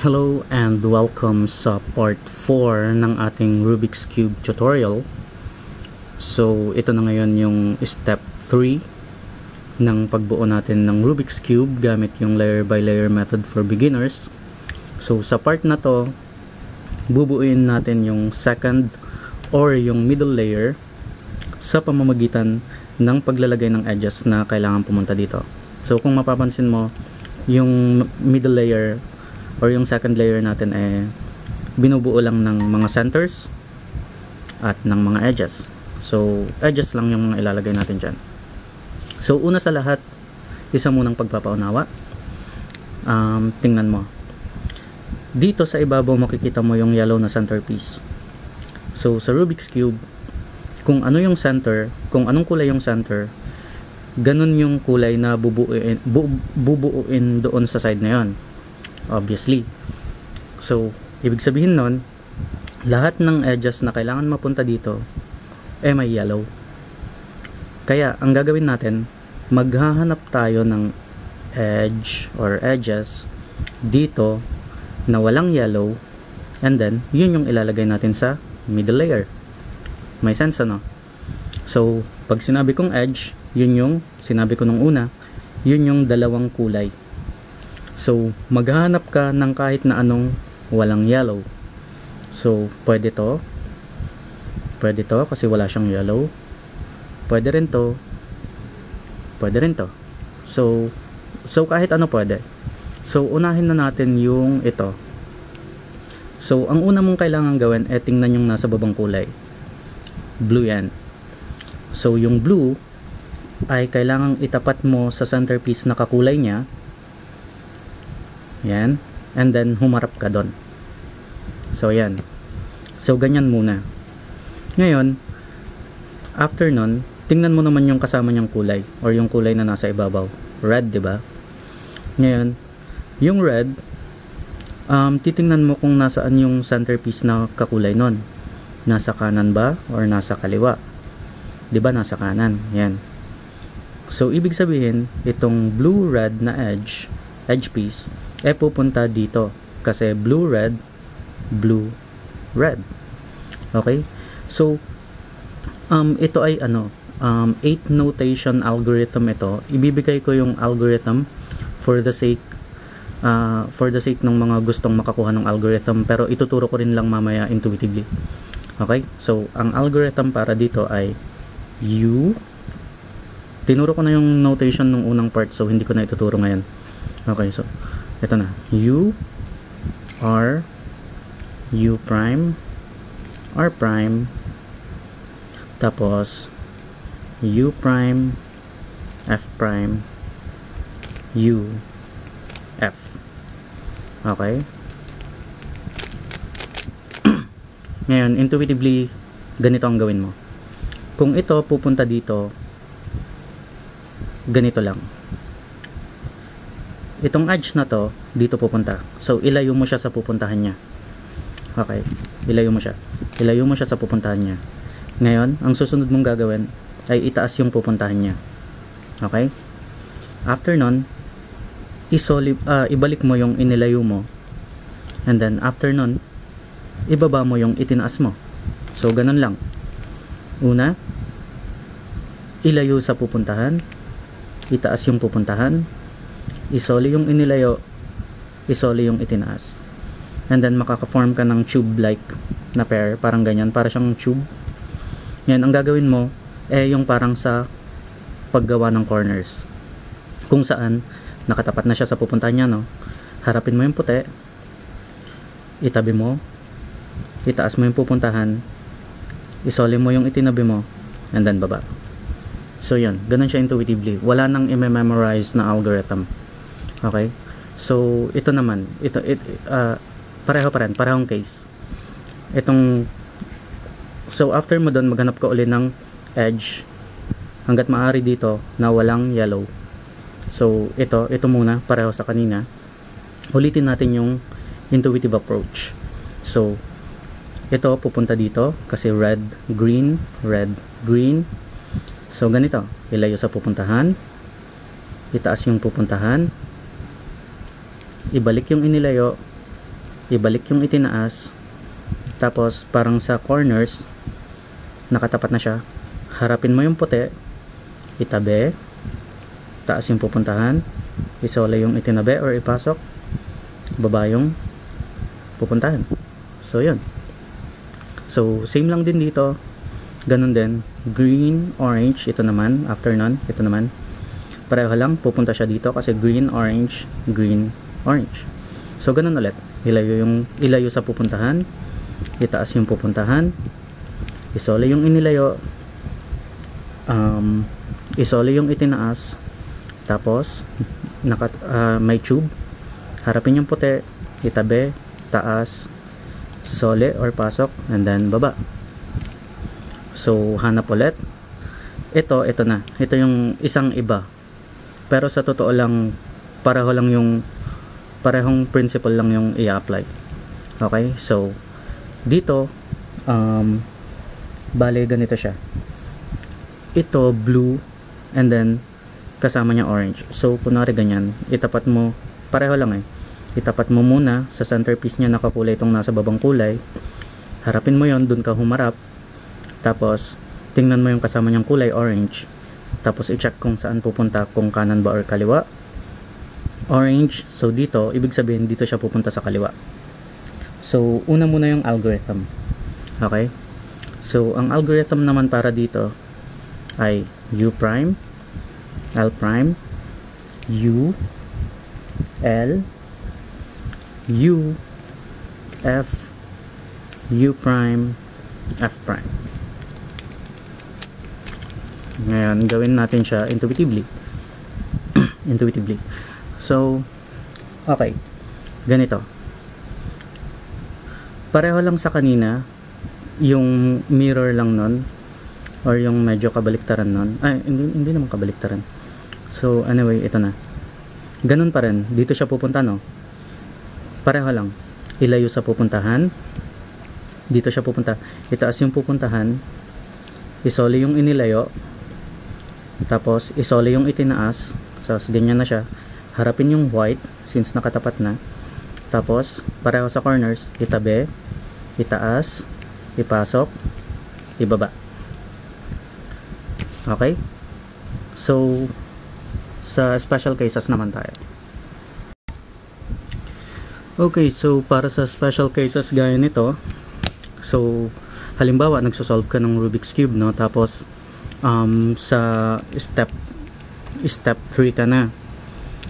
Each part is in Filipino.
Hello and welcome sa part 4 ng ating Rubik's Cube tutorial. So ito na ngayon yung step 3 ng pagbuo natin ng Rubik's Cube gamit yung layer by layer method for beginners. So sa part na to, bubuuin natin yung second or yung middle layer sa pamamagitan ng paglalagay ng edges na kailangan pumunta dito. So kung mapapansin mo, yung middle layer or yung second layer natin binubuo lang ng mga centers at ng mga edges. So edges lang yung mga ilalagay natin dyan. So una sa lahat, isa munang pagpapaunawa. Tingnan mo dito sa ibabaw, makikita mo yung yellow na centerpiece. So sa Rubik's Cube, kung ano yung center, kung anong kulay yung center, ganun yung kulay na bubuuin doon sa side na yon, obviously. So ibig sabihin nun, lahat ng edges na kailangan mapunta dito may yellow. Kaya ang gagawin natin, maghahanap tayo ng edge or edges dito na walang yellow, and then yun yung ilalagay natin sa middle layer. May sense, ano? So pag sinabi kong edge, yun yung sinabi ko nung una, yun yung dalawang kulay. So maghahanap ka ng kahit na anong walang yellow. So pwede to kasi wala siyang yellow, pwede rin to, pwede rin to. So kahit ano pwede. So unahin na natin yung ito. So ang una mong kailangan gawin, tingnan yung nasa babang kulay, blue yan. So yung blue ay kailangang itapat mo sa centerpiece na kakulay niya. Yan. And then humarap ka doon. So yan. So ganyan muna. Ngayon, after nun, tingnan mo naman yung kasama niyang kulay or yung kulay na nasa ibabaw. Red, di ba? Ngayon, yung red, titingnan mo kung nasaan yung centerpiece na kakulay nun. Nasa kanan ba or nasa kaliwa? Di ba nasa kanan? Yan. So ibig sabihin, itong blue-red na edge piece, pupunta dito. Kasi blue-red, blue-red. Okay? So, ito ay 8 notation algorithm ito. Ibibigay ko yung algorithm for the sake ng mga gustong makakuha ng algorithm, pero ituturo ko rin lang mamaya intuitively. Okay? So, ang algorithm para dito ay tinuro ko na yung notation ng unang part, so hindi ko na ituturo ngayon. Okay, so ito na. U prime, R prime, tapos U prime, F prime, U, F. Okay? Ngayon, intuitively, ganito ang gawin mo. Kung ito pupunta dito, ganito lang. Itong edge na to, dito pupunta. So, ilayo mo siya sa pupuntahan niya. Okay? Ilayo mo siya. Ilayo mo siya sa pupuntahan niya. Ngayon, ang susunod mong gagawin ay itaas yung pupuntahan niya. Okay? After nun, ibalik mo yung inilayo mo. And then, after nun, ibaba mo yung itinaas mo. So, ganun lang. Una, ilayo sa pupuntahan, itaas yung pupuntahan, isoli yung inilayo, isoli yung itinaas. And then makaka-form ka ng tube-like na pair, parang ganyan, para siyang tube. Yan, ang gagawin mo, yung parang sa paggawa ng corners. Kung saan, nakatapat na siya sa pupuntahan niya, no? Harapin mo yung puti, itabi mo, itaas mo yung pupuntahan, isoli mo yung itinabi mo, and then baba. So yun, ganun siya intuitively. Wala nang i-memorize na algorithm. Okay? So ito naman, pareho pa rin, parehong case. So after mo doon, maghanap ka uli ng edge hanggat maaari dito na walang yellow. So ito muna, pareho sa kanina. Ulitin natin yung intuitive approach. So ito pupunta dito kasi red, green. So ganito, ilayo sa pupuntahan, itaas yung pupuntahan, ibalik yung inilayo, ibalik yung itinaas, tapos parang sa corners nakatapat na siya, harapin mo yung puti, itabi, taas yung pupuntahan, isole yung itinabi or ipasok, baba yung pupuntahan. So yun. So same lang din dito, ganun din, green, orange, ito naman, after nun, ito naman pareho lang, pupunta siya dito kasi green, orange, green, orange. So ganun ulit, ilayo sa pupuntahan, itaas yung pupuntahan, isole yung inilayo, isole yung itinaas, tapos may tube, harapin yung puti, itabi, taas, sole or pasok, and then baba. So hanap ulit, ito na, ito yung isang iba, pero sa totoo lang parehong principle lang yung i-apply. Okay, so dito bale ganito siya, ito blue and then kasama niya orange. So kunwari ganyan, itapat mo, pareho lang itapat mo muna sa centerpiece niya, nakakulay itong nasa babang kulay, harapin mo yon, dun ka humarap, tapos tingnan mo yung kasama niyang kulay orange, tapos i-check kung saan pupunta, kung kanan ba or kaliwa. Orange, so dito ibig sabihin dito siya pupunta sa kaliwa. So una muna yung algorithm. Okay, so ang algorithm naman para dito ay U prime, L prime, U, L, U, F, U prime, F prime. Ngayon gawin natin siya intuitively. Intuitively. So okay, ganito, pareho lang sa kanina, yung mirror lang nun, or yung medyo kabaliktaran nun, ay hindi naman kabaliktaran. So anyway, ito na, ganun pa rin, dito siya pupunta, no? Pareho lang, ilayo sa pupuntahan, dito siya pupunta, itaas yung pupuntahan, isole yung inilayo, tapos isole yung itinaas, so ganyan na siya, harapin yung white since nakatapat na, tapos pareho sa corners, itabi, itaas, ipasok, ibaba. Okay, so sa special cases naman tayo. Okay, so para sa special cases gaya nito, so halimbawa nagsosolve ka ng Rubik's Cube, no? Tapos sa step 3 ka na.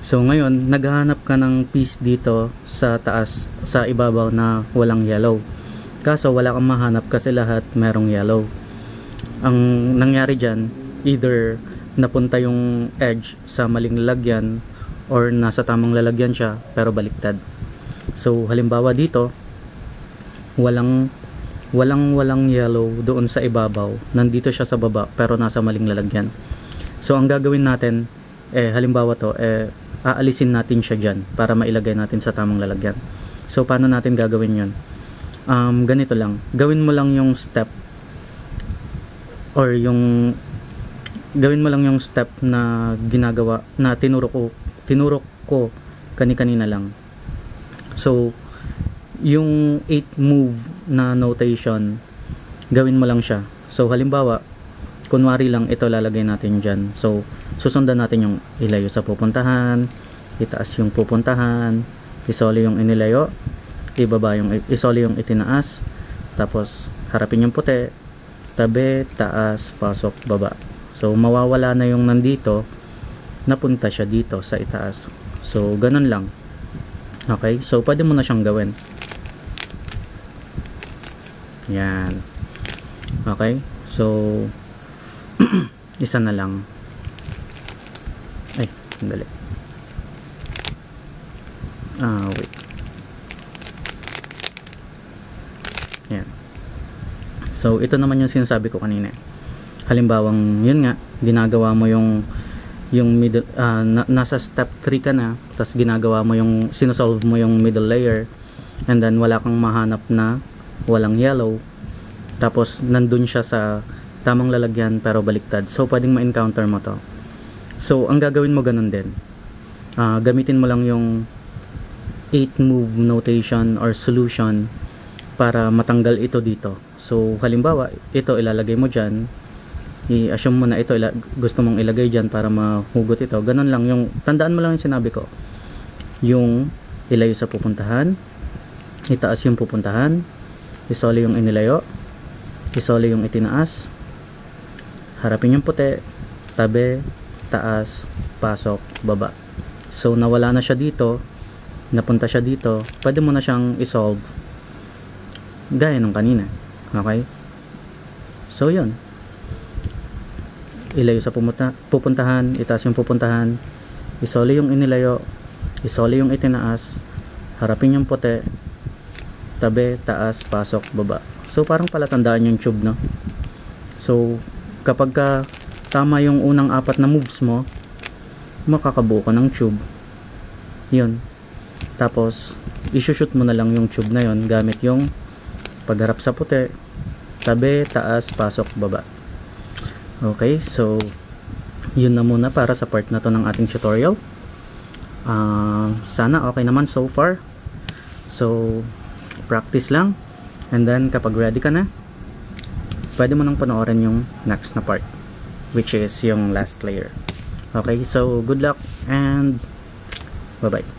So ngayon naghahanap ka ng piece dito sa taas, sa ibabaw na walang yellow. Kaso wala kang mahanap kasi lahat merong yellow. Ang nangyari dyan, either napunta yung edge sa maling lalagyan or nasa tamang lalagyan siya pero baliktad. So halimbawa dito walang yellow doon sa ibabaw, nandito siya sa baba pero nasa maling lalagyan. So ang gagawin natin, halimbawa to, aalisin natin siya dyan para mailagay natin sa tamang lalagyan. So paano natin gagawin yun? Ganito lang, gawin mo lang yung step, or gawin mo lang yung step na ginagawa, na tinuro ko kanina lang. So yung 8 move na notation, gawin mo lang siya. So halimbawa, kunwari lang ito lalagay natin dyan. So susundan natin yung ilayo sa pupuntahan, itaas yung pupuntahan, isole yung inilayo, ibaba yung isole yung itinaas, tapos harapin yung puti, tabi, taas, pasok, baba. So mawawala na yung nandito, napunta siya dito sa itaas. So ganun lang. Okay, so pwede mo na siyang gawin. Yan. Okay, so isa na lang. Ay, sandali. Wait. Yan. So ito naman yung sinasabi ko kanina. Halimbawang yun nga, ginagawa mo yung middle, nasa step 3 ka na, tapos ginagawa mo yung, sinosolve mo yung middle layer, and then wala kang mahanap na walang yellow, tapos nandun siya sa tamang lalagyan pero baliktad. So pwedeng ma-encounter mo to. So ang gagawin mo ganun din, gamitin mo lang yung 8 move notation or solution para matanggal ito dito. So halimbawa ito ilalagay mo dyan, i-assume mo na ito gusto mong ilagay dyan para mahugot ito. Ganun lang, yung tandaan mo lang yung sinabi ko, yung ilayo sa pupuntahan, itaas yung pupuntahan, isoli yung inilayo, isoli yung itinaas, harapin yung puti, tabi, taas, pasok, baba. So nawala na siya dito, napunta siya dito, pwede mo na siyang isolve gaya nung kanina. Okay, so yun, ilayo sa pupuntahan, itaas yung pupuntahan, isoli yung inilayo, isoli yung itinaas, harapin yung puti, tabi, taas, pasok, baba. So parang palatandaan yung tube, no? So kapag tama yung unang 4 na moves mo, makakabuo ka ng tube. Yun. Tapos isushoot mo na lang yung tube na yun gamit yung pagharap sa puti, tabi, taas, pasok, baba. Okay, so yun na muna para sa part na to ng ating tutorial. Sana okay naman so far. So practice lang, and then kapag ready ka na, pwede mo nang panoorin yung next na part, which is yung last layer. Okay, so good luck and bye bye.